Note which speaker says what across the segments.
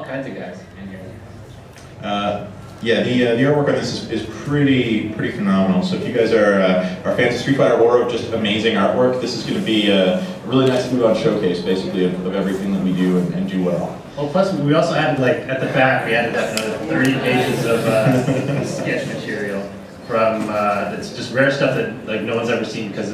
Speaker 1: kinds of guys in here.
Speaker 2: Yeah, the artwork on this is pretty phenomenal. So if you guys are fans of Street Fighter or of just amazing artwork, this is going to be a really nice UDON showcase, basically, of everything that we do and do well.
Speaker 1: Well, plus we also added, like, at the back, we added another 30 pages of sketch material from that's just rare stuff that like no one's ever seen, because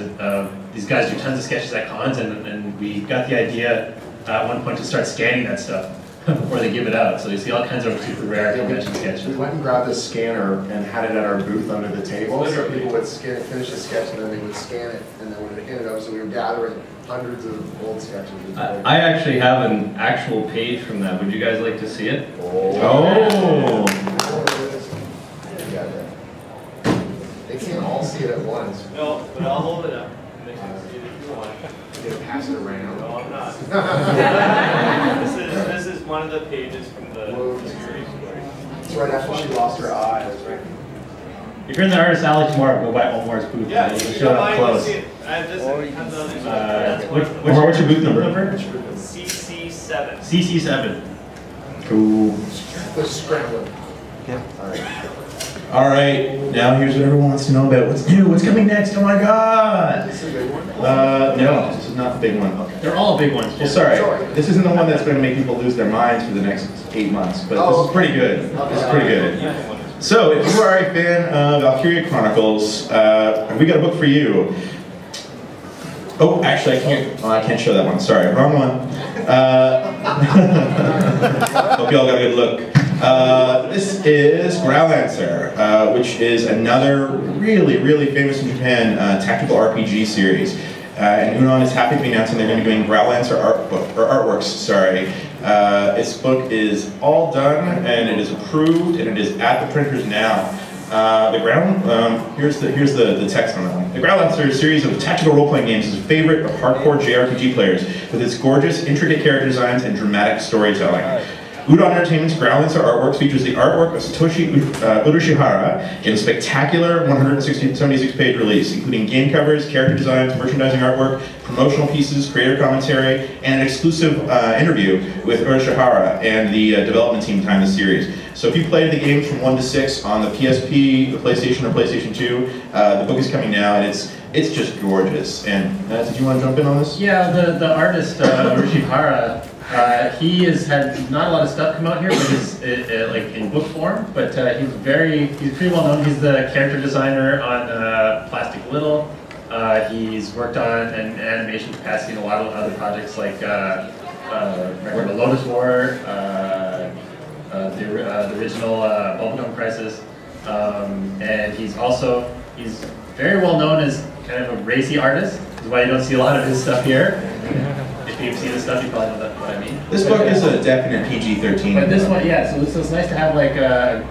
Speaker 1: these guys do tons of sketches at cons, and we got the idea at one point to start scanning that stuff before they give it out. So you see all kinds of super rare convention sketches.
Speaker 3: We went and grabbed a scanner and had it at our booth under the table, so people would scan it, finish the sketch, and then they would scan it, and then we would hand it over. So we were gathering hundreds of old sketches.
Speaker 4: I actually have an actual page from that. Would you guys like to see it?
Speaker 2: Oh!
Speaker 3: They can't all see it at once.
Speaker 5: No, but I'll hold it up. And they can see it if you want.
Speaker 3: You're gonna pass it around.
Speaker 5: No, I'm not. This is one of the pages from the series.
Speaker 3: It's right after she lost her eyes, right?
Speaker 1: If you're in the artist alley tomorrow, go by Omar's booth.
Speaker 5: Yeah,
Speaker 1: you
Speaker 5: you
Speaker 1: can
Speaker 5: can
Speaker 1: show it up close.
Speaker 5: I have this and tons of other stuff.
Speaker 2: What's your booth number?
Speaker 5: CC7.
Speaker 1: CC7.
Speaker 2: Cool.
Speaker 3: The scrambling.
Speaker 2: Yeah. All right, now here's what everyone wants to know about. What's new? What's coming next? Oh my God!
Speaker 3: This is a big one?
Speaker 2: No, this is not the big one. Okay.
Speaker 1: They're all big ones.
Speaker 2: Well, sorry. This isn't the one that's going to make people lose their minds for the next 8 months, but this is pretty good. This is pretty good. So, if you are a fan of Valkyria Chronicles, we got a book for you. Oh, actually, I can't show that one. Sorry, wrong one. Hope you all got a good look. This is Growlancer, which is another really famous in Japan tactical RPG series. And UDON is happy to be announcing they're going to be doing Growlancer artworks. Sorry, its book is all done and it is approved and it is at the printers now. Here's the text on that one. The Growlancer series of tactical role-playing games is a favorite of hardcore JRPG players with its gorgeous, intricate character designs and dramatic storytelling. UDON Entertainment's Growlancer artworks features the artwork of Satoshi Urushihara in a spectacular 176-page release, including game covers, character designs, merchandising artwork, promotional pieces, creator commentary, and an exclusive interview with Urushihara and the development team behind the series. So if you played the games from 1 to 6 on the PSP, the PlayStation, or PlayStation 2, the book is coming now, and it's just gorgeous. And did you want to jump in on this?
Speaker 1: Yeah, the artist Urushihara. He has had not a lot of stuff come out here, but he's like in book form. But he's pretty well known. He's the character designer on Plastic Little. He's worked on an animation capacity in a lot of other projects like the Lotus War, the original Bubblegum Crisis, and he's very well known as kind of a racy artist. That's why you don't see a lot of his stuff here. If you've seen this stuff, you probably know what I mean.
Speaker 2: This book is a definite PG-13.
Speaker 1: But this one, yeah. So it's nice to have like a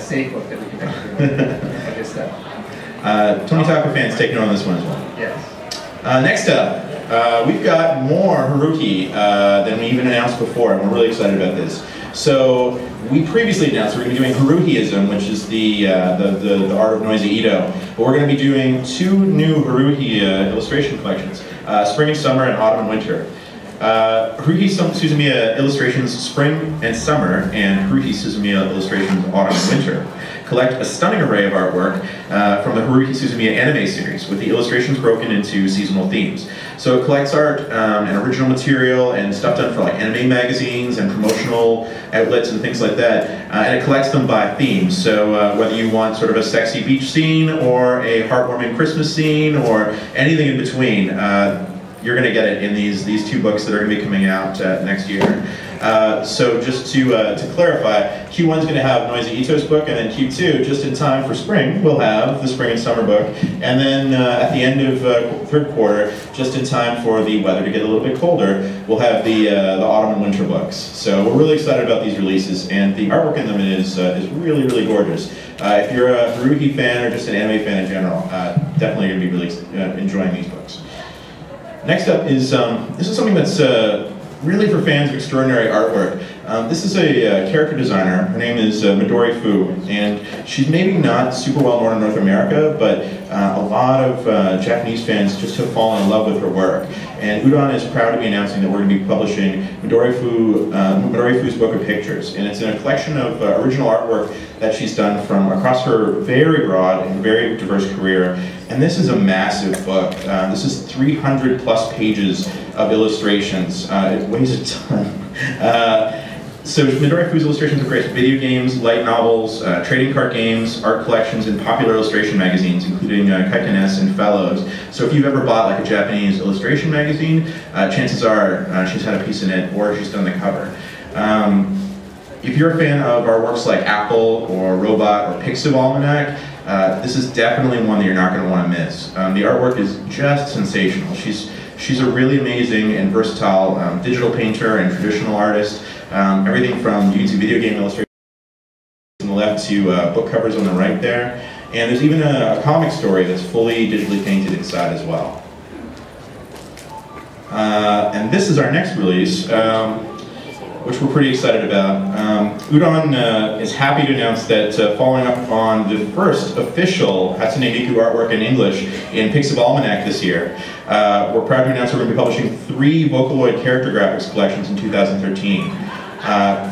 Speaker 1: safe book that we can actually like this stuff.
Speaker 2: Tony Taco fans taking on this one as well.
Speaker 1: Yes.
Speaker 2: Next up, we've got more Haruki than we even announced before, and we're really excited about this. So we previously announced we're going to be doing Haruhiism, which is the art of Noisy Ito. But we're going to be doing 2 new Haruhi illustration collections, Spring and Summer and Autumn and Winter. Haruhi Suzumiya Illustrations Spring and Summer and Haruhi Suzumiya Illustrations Autumn and Winter collect a stunning array of artwork from the Haruhi Suzumiya anime series, with the illustrations broken into seasonal themes. So it collects art and original material and stuff done for like anime magazines and promotional outlets and things like that, and it collects them by themes. So whether you want sort of a sexy beach scene or a heartwarming Christmas scene or anything in between, you're going to get it in these 2 books that are going to be coming out next year. So just to clarify, Q1 is going to have Noisy Ito's book, and then Q2, just in time for spring, we'll have the Spring and Summer book. And then at the end of 3rd quarter, just in time for the weather to get a little bit colder, we'll have the Autumn and Winter books. So we're really excited about these releases, and the artwork in them is really gorgeous. If you're a Haruhi fan or just an anime fan in general, definitely going to be really enjoying these books. Next up is, this is something that's really for fans of extraordinary artwork. This is a character designer. Her name is Midori Fu, and she's maybe not super well known in North America, but a lot of Japanese fans just have fallen in love with her work. And Udon is proud to be announcing that we're going to be publishing Midori Fu's book of pictures, and it's in a collection of original artwork that she's done from across her very broad and very diverse career. And this is a massive book. This is 300 plus pages of illustrations. It weighs a ton. So Midori Fu's illustrations are great. Video games, light novels, trading card games, art collections, and popular illustration magazines, including Kaikenes and Fellows. So if you've ever bought like a Japanese illustration magazine, chances are she's had a piece in it or she's done the cover. If you're a fan of our works like Apple or Robot or Pixiv Almanac, this is definitely one that you're not going to want to miss. The artwork is just sensational. She's a really amazing and versatile digital painter and traditional artist. Everything from, you can see video game illustrations on the left to book covers on the right there. And there's even a comic story that's fully digitally painted inside as well. And this is our next release, which we're pretty excited about. Udon is happy to announce that following up on the first official Hatsune Miku artwork in English in Pixiv Almanac this year, we're proud to announce we're going to be publishing 3 Vocaloid character graphics collections in 2013.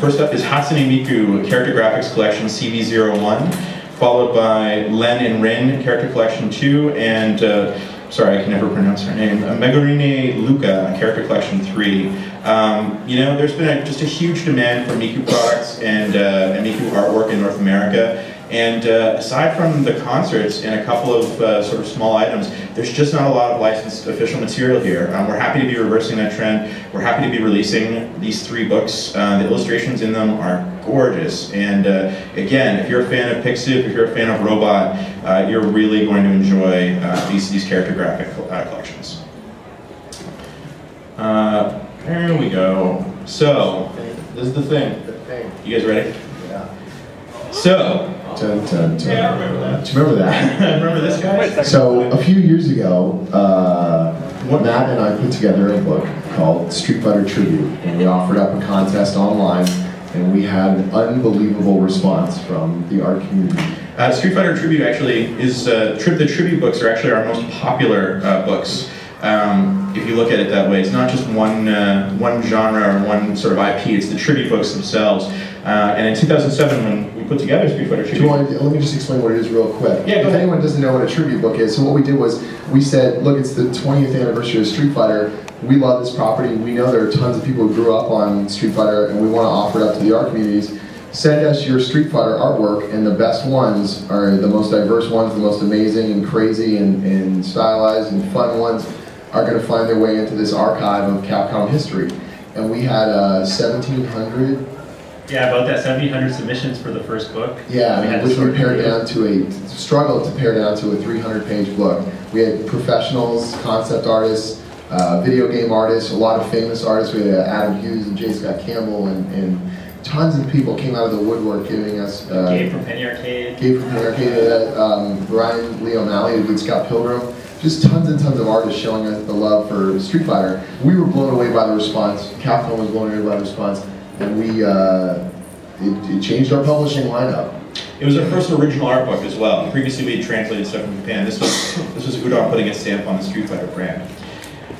Speaker 2: First up is Hatsune Miku Character Graphics Collection CV01, followed by Len and Rin Character Collection 2, and sorry, I can never pronounce her name, Megurine Luca Character Collection 3. You know, there's been just a huge demand for Miku products and Miku artwork in North America. And aside from the concerts and a couple of sort of small items, there's just not a lot of licensed official material here. We're happy to be reversing that trend. We're happy to be releasing these 3 books. The illustrations in them are gorgeous. And again, if you're a fan of Pixiv, if you're a fan of Robot, you're really going to enjoy these character graphic collections. There we go. So, this is the thing. You guys ready?
Speaker 3: Yeah.
Speaker 2: So,
Speaker 3: Dun, dun, dun.
Speaker 2: yeah, I remember that.
Speaker 3: Do you remember that?
Speaker 2: Remember this guy?
Speaker 3: So a few years ago, Matt and I put together a book called Street Fighter Tribute, and we offered up a contest online, and we had an unbelievable response from the art community.
Speaker 2: Street Fighter Tribute actually is, the tribute books are actually our most popular books. If you look at it that way, it's not just one genre or one sort of IP, it's the tribute books themselves. And in 2007, when we put together Street Fighter Tribute...
Speaker 3: Let me just explain what it is real quick.
Speaker 2: Yeah,
Speaker 3: if anyone doesn't know what a tribute book is, so what we did was, we said, look, it's the 20th anniversary of Street Fighter, we love this property, we know there are tons of people who grew up on Street Fighter, and we want to offer it up to the art communities. Send us your Street Fighter artwork, and the best ones are the most diverse ones, the most amazing and crazy and stylized and fun ones are going to find their way into this archive of Capcom history. And we had 1,700.
Speaker 1: Yeah, about that 1,700 submissions for the first book.
Speaker 3: Yeah, which we pared down to struggled to pare down to a 300-page book. We had professionals, concept artists, video game artists, a lot of famous artists. We had Adam Hughes and J. Scott Campbell, and tons of people came out of the woodwork giving us...
Speaker 1: Gabe from Penny Arcade.
Speaker 3: Gabe from Penny Arcade, Brian Lee O'Malley, who did Scott Pilgrim. Just tons and tons of artists showing us the love for Street Fighter. We were blown away by the response. Capcom was blown away by the response. And we, it changed our publishing lineup.
Speaker 2: It was our first original art book as well. Previously we had translated stuff from Japan. This was Udon putting a stamp on the Street Fighter brand.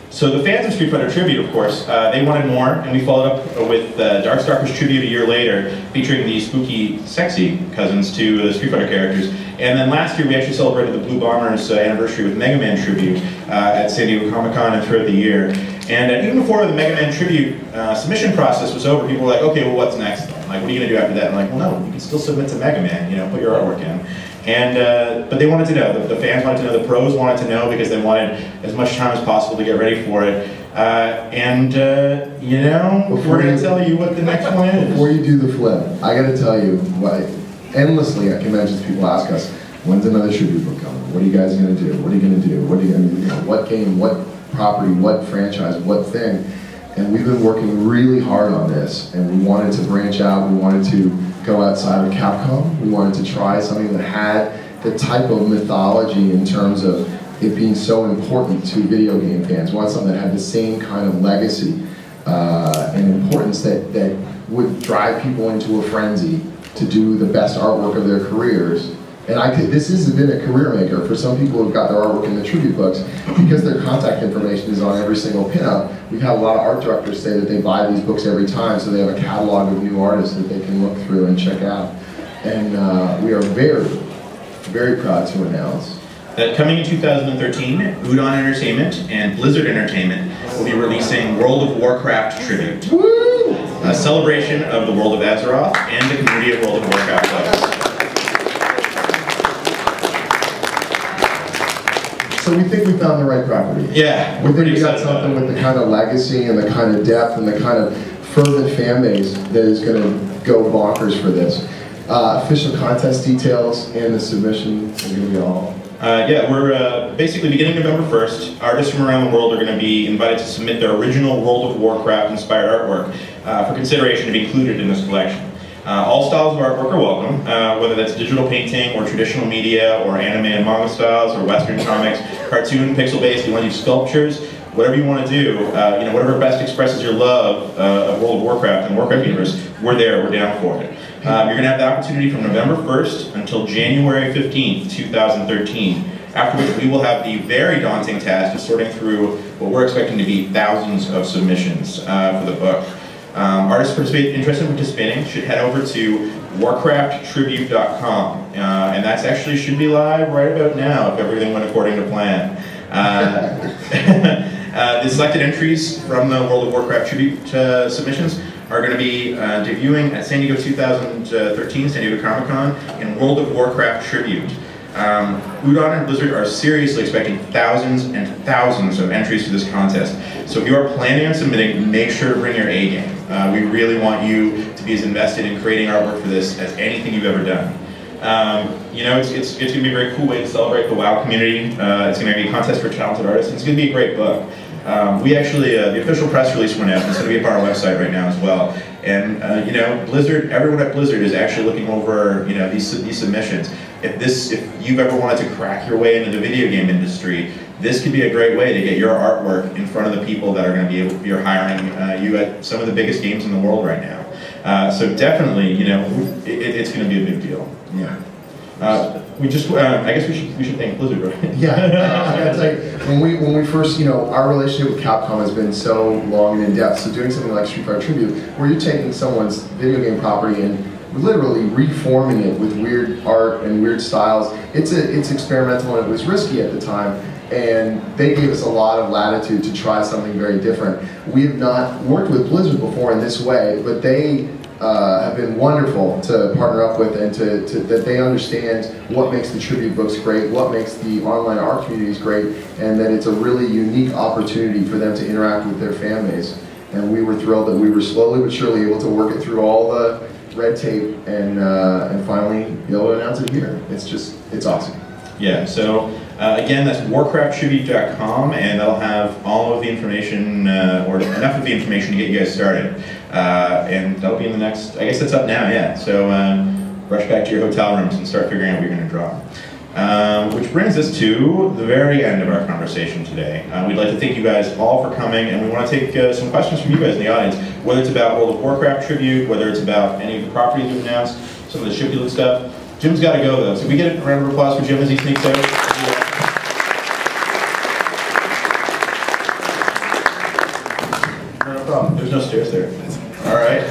Speaker 2: So the fans of Street Fighter Tribute, of course, they wanted more, and we followed up with Darkstalkers Tribute a year later, featuring the spooky, sexy cousins to the Street Fighter characters. And then last year we actually celebrated the Blue Bombers anniversary with Mega Man Tribute at San Diego Comic-Con and throughout the year. And even before the Mega Man Tribute submission process was over, people were like, okay, well, what's next? Like, what are you going to do after that? And I'm like, well, no, you can still submit to Mega Man, you know, put your artwork in. And, but they wanted to know, the fans wanted to know, the pros wanted to know, because they wanted as much time as possible to get ready for it. You know, we're going to tell you what the next one is.
Speaker 3: Before you do the flip, I got to tell you, endlessly at conventions people ask us, when's another tribute book coming? What are you guys going to do? What are you going to do? What are you going to do? What game, what property, what franchise, what thing? And we've been working really hard on this, and we wanted to branch out, we wanted to go outside of Capcom, we wanted to try something that had the type of mythology in terms of it being so important to video game fans. We wanted something that had the same kind of legacy and importance that would drive people into a frenzy to do the best artwork of their careers. And this has been a career maker for some people who've got their artwork in the tribute books, because their contact information is on every single pinup. We've had a lot of art directors say that they buy these books every time, so they have a catalog of new artists that they can look through and check out. And we are very, very proud to announce
Speaker 2: that coming in 2013, UDON Entertainment and Blizzard Entertainment will be releasing World of Warcraft Tribute, a celebration of the world of Azeroth and the community of World of Warcraft players.
Speaker 3: So we think we found the right property.
Speaker 2: Yeah,
Speaker 3: we think we got something with the kind of legacy and the kind of depth and the kind of fervent fan base that is going to go bonkers for this. Official contest details and the submission are going to be all.
Speaker 2: Yeah, we're basically beginning November 1st. Artists from around the world are going to be invited to submit their original World of Warcraft inspired artwork for consideration to be included in this collection. All styles of artwork are welcome, whether that's digital painting or traditional media or anime and manga styles or Western comics, cartoon, pixel-based, you want to do sculptures, whatever you want to do, whatever best expresses your love of World of Warcraft and Warcraft universe, we're there, we're down for it. You're going to have the opportunity from November 1st until January 15th, 2013, after which we will have the very daunting task of sorting through what we're expecting to be thousands of submissions for the book. Artists interested in participating should head over to warcrafttribute.com, and that's actually should be live right about now if everything went according to plan. The selected entries from the World of Warcraft Tribute submissions are going to be debuting at San Diego 2013, San Diego Comic-Con, in World of Warcraft Tribute. UDON and Blizzard are seriously expecting thousands and thousands of entries to this contest. So if you are planning on submitting, make sure to bring your A game. We really want you to be as invested in creating artwork for this as anything you've ever done. You know, it's going to be a very cool way to celebrate the WoW community. It's going to be a contest for talented artists. It's going to be a great book. We actually, the official press release went out, and it's going to be up on our website right now as well. And you know, Blizzard, everyone at Blizzard is actually looking over, you know, these submissions. If you've ever wanted to crack your way into the video game industry, this could be a great way to get your artwork in front of the people that are going to be able to be hiring you at some of the biggest games in the world right now. So definitely, you know, it's going to be a big deal.
Speaker 3: Yeah.
Speaker 2: I guess we should thank Blizzard, right?
Speaker 3: Yeah, I gotta tell you, when we first, you know, our relationship with Capcom has been so long and in depth. So doing something like Street Fighter Tribute, where you're taking someone's video game property and literally reforming it with weird art and weird styles, it's experimental and it was risky at the time. And they gave us a lot of latitude to try something very different. We have not worked with Blizzard before in this way, but they have been wonderful to partner up with, and that they understand what makes the tribute books great, what makes the online art communities great, and that it's a really unique opportunity for them to interact with their fan base. And we were thrilled that we were slowly but surely able to work it through all the red tape and finally be able to announce it here. It's awesome.
Speaker 2: Yeah, so again, that's warcrafttribute.com, and that'll have all of the information, or enough of the information to get you guys started. And that'll be in the next, I guess that's up now, yeah. So rush back to your hotel rooms and start figuring out what you're going to draw. Which brings us to the very end of our conversation today. We'd like to thank you guys all for coming, and we want to take some questions from you guys in the audience, whether it's about World of Warcraft Tribute, whether it's about any of the properties we've announced, some of the Shipulent stuff. Jim's got to go, though. So we get a round of applause for Jim as he sneaks out. No problem. There's no stairs there. All right.